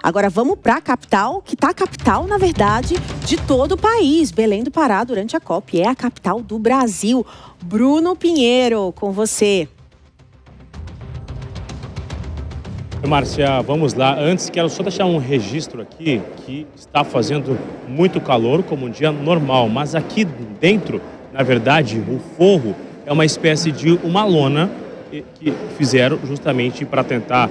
Agora vamos para a capital, que está a capital, na verdade, de todo o país. Belém do Pará, durante a COP, é a capital do Brasil. Bruno Pinheiro, com você. Márcia, vamos lá. Antes, quero só deixar um registro aqui que está fazendo muito calor, como um dia normal. Mas aqui dentro, na verdade, o forro é uma espécie de uma lona que fizeram justamente para tentar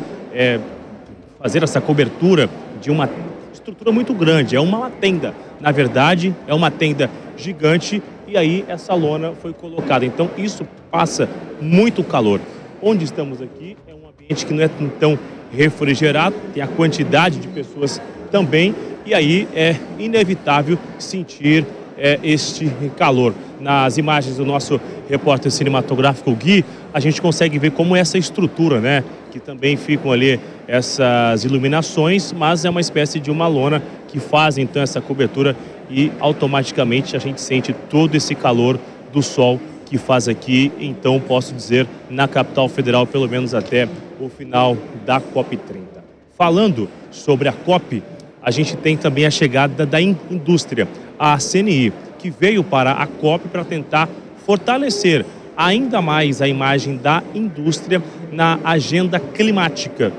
fazer essa cobertura de uma estrutura muito grande. É uma tenda, na verdade, é uma tenda gigante e aí essa lona foi colocada. Então isso passa muito calor. Onde estamos aqui é um ambiente que não é tão refrigerado, tem a quantidade de pessoas também e aí é inevitável sentir este calor. Nas imagens do nosso repórter cinematográfico Gui, a gente consegue ver como essa estrutura, né? Que também ficam ali essas iluminações, mas é uma espécie de uma lona que faz então essa cobertura e automaticamente a gente sente todo esse calor do sol que faz aqui, então posso dizer, na capital federal, pelo menos até o final da COP30. Falando sobre a COP, a gente tem também a chegada da indústria, a CNI, que veio para a COP para tentar fortalecer ainda mais a imagem da indústria na agenda climática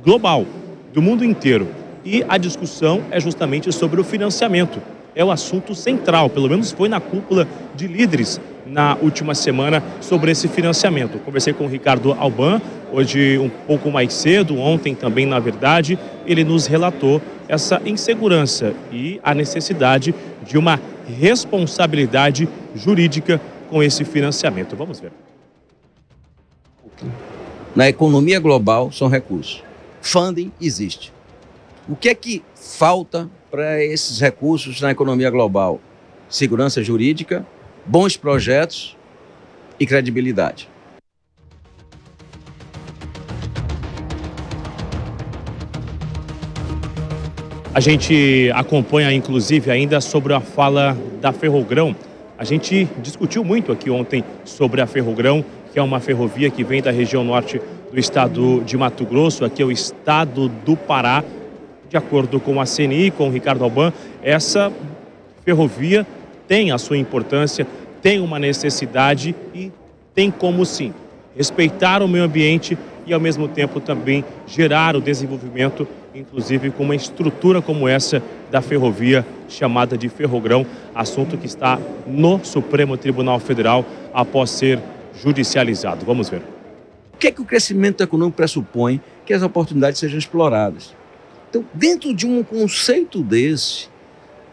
global, do mundo inteiro. E a discussão é justamente sobre o financiamento. É o assunto central, pelo menos foi na cúpula de líderes na última semana sobre esse financiamento. Conversei com o Ricardo Alban, hoje um pouco mais cedo, ontem também, na verdade, ele nos relatou essa insegurança e a necessidade de uma responsabilidade jurídica com esse financiamento. Vamos ver. Na economia global são recursos. Funding existe. O que é que falta para esses recursos na economia global? Segurança jurídica, bons projetos e credibilidade. A gente acompanha, inclusive, ainda sobre a fala da Ferrogrão. A gente discutiu muito aqui ontem sobre a Ferrogrão, que é uma ferrovia que vem da região norte do estado de Mato Grosso, aqui é o estado do Pará. De acordo com a CNI, com o Ricardo Alban, essa ferrovia tem a sua importância, tem uma necessidade e tem como, sim, respeitar o meio ambiente e, ao mesmo tempo, também gerar o desenvolvimento, inclusive com uma estrutura como essa da ferrovia chamada de Ferrogrão, assunto que está no Supremo Tribunal Federal após ser judicializado. Vamos ver. O que é que o crescimento econômico pressupõe? Que as oportunidades sejam exploradas. Então, dentro de um conceito desse,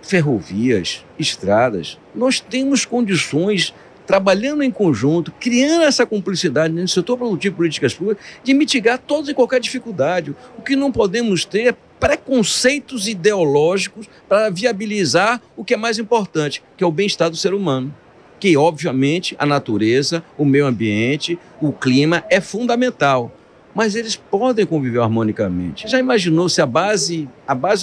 ferrovias, estradas, nós temos condições, trabalhando em conjunto, criando essa cumplicidade no setor produtivo e políticas públicas, de mitigar toda e qualquer dificuldade. O que não podemos ter é preconceitos ideológicos para viabilizar o que é mais importante, que é o bem-estar do ser humano. Que, obviamente, a natureza, o meio ambiente, o clima é fundamental. Mas eles podem conviver harmonicamente. Já imaginou se a base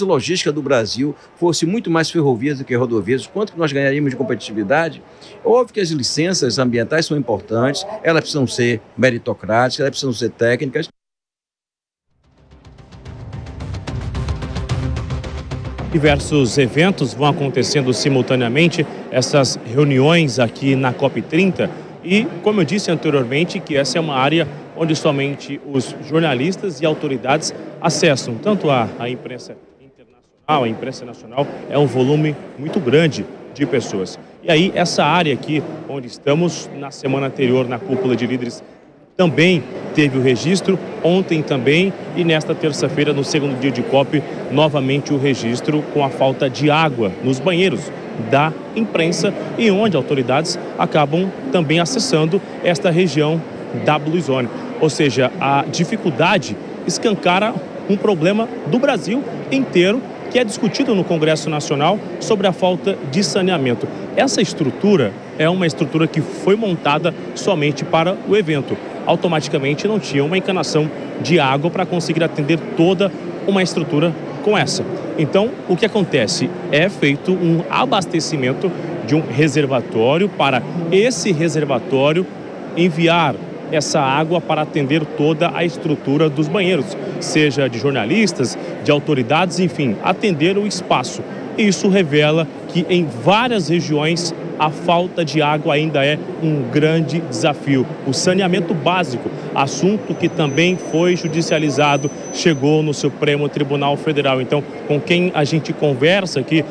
logística do Brasil fosse muito mais ferrovias do que rodovias? Quanto que nós ganharíamos de competitividade? Óbvio que as licenças ambientais são importantes, elas precisam ser meritocráticas, elas precisam ser técnicas. Diversos eventos vão acontecendo simultaneamente, essas reuniões aqui na COP30. E, como eu disse anteriormente, que essa é uma área onde somente os jornalistas e autoridades acessam, tanto a imprensa internacional, a imprensa nacional, é um volume muito grande de pessoas. E aí, essa área aqui, onde estamos, na semana anterior, na cúpula de líderes, também teve o registro, ontem também, e nesta terça-feira, no segundo dia de COP, novamente o registro com a falta de água nos banheiros da imprensa e onde autoridades acabam também acessando esta região da Blue Zone. Ou seja, a dificuldade escancara um problema do Brasil inteiro que é discutido no Congresso Nacional sobre a falta de saneamento. Essa estrutura é uma estrutura que foi montada somente para o evento. Automaticamente não tinha uma encanação de água para conseguir atender toda uma estrutura com essa. Então, o que acontece? É feito um abastecimento de um reservatório para esse reservatório enviar essa água para atender toda a estrutura dos banheiros, seja de jornalistas, de autoridades, enfim, atender o espaço. Isso revela que em várias regiões a falta de água ainda é um grande desafio. O saneamento básico, assunto que também foi judicializado, chegou no Supremo Tribunal Federal. Então, com quem a gente conversa aqui,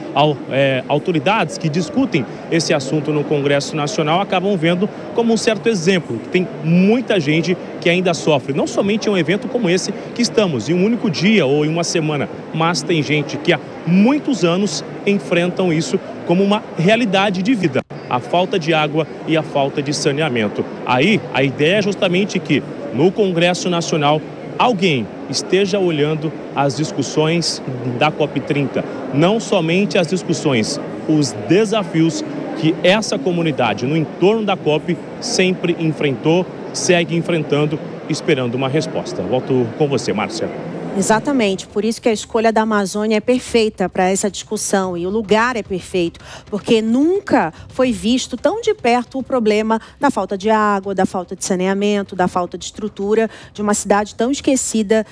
autoridades que discutem esse assunto no Congresso Nacional acabam vendo como um certo exemplo. Tem muita gente que ainda sofre, não somente em um evento como esse que estamos, em um único dia ou em uma semana, mas tem gente que há muitos anos enfrentam isso como uma realidade de vida, a falta de água e a falta de saneamento. Aí, a ideia é justamente que no Congresso Nacional alguém esteja olhando as discussões da COP30, não somente as discussões, os desafios que essa comunidade no entorno da COP sempre enfrentou, segue enfrentando, esperando uma resposta. Volto com você, Márcia. Exatamente, por isso que a escolha da Amazônia é perfeita para essa discussão e o lugar é perfeito, porque nunca foi visto tão de perto o problema da falta de água, da falta de saneamento, da falta de estrutura de uma cidade tão esquecida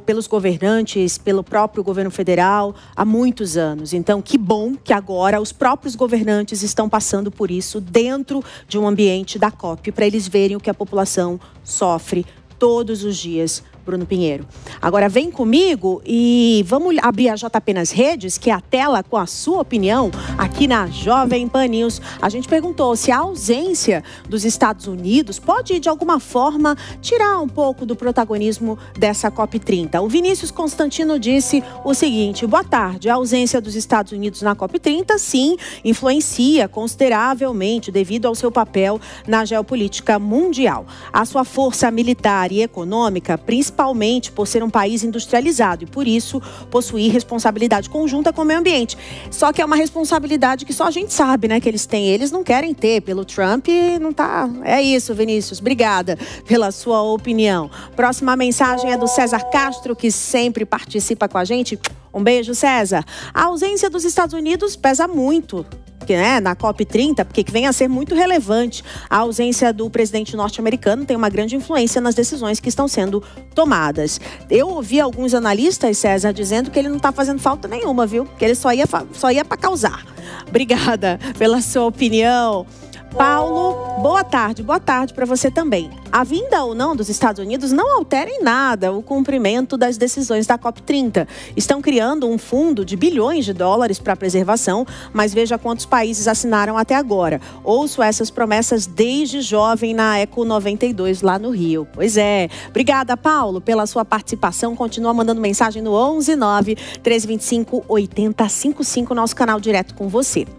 pelos governantes, pelo próprio governo federal há muitos anos. Então, que bom que agora os próprios governantes estão passando por isso dentro de um ambiente da COP, para eles verem o que a população sofre todos os dias. Bruno Pinheiro. Agora vem comigo e vamos abrir a JP nas redes, que é a tela com a sua opinião aqui na Jovem Pan News. A gente perguntou se a ausência dos Estados Unidos pode, de alguma forma, tirar um pouco do protagonismo dessa COP30. O Vinícius Constantino disse o seguinte: boa tarde, a ausência dos Estados Unidos na COP30, sim, influencia consideravelmente devido ao seu papel na geopolítica mundial. A sua força militar e econômica, principalmente por ser um país industrializado e, por isso, possuir responsabilidade conjunta com o meio ambiente. Só que é uma responsabilidade que só a gente sabe, né, que eles têm. Eles não querem ter. Pelo Trump, não tá... É isso, Vinícius. Obrigada pela sua opinião. Próxima mensagem é do César Castro, que sempre participa com a gente. Um beijo, César. A ausência dos Estados Unidos pesa muito, né, na COP30, porque vem a ser muito relevante. A ausência do presidente norte-americano tem uma grande influência nas decisões que estão sendo tomadas. Eu ouvi alguns analistas, César, dizendo que ele não está fazendo falta nenhuma, viu? Que ele só ia para causar. Obrigada pela sua opinião. Paulo, boa tarde para você também. A vinda ou não dos Estados Unidos não altera em nada o cumprimento das decisões da COP30. Estão criando um fundo de bilhões de dólares para a preservação, mas veja quantos países assinaram até agora. Ouço essas promessas desde jovem na Eco 92 lá no Rio. Pois é. Obrigada, Paulo, pela sua participação. Continua mandando mensagem no 11 9 325 8055, nosso canal direto com você.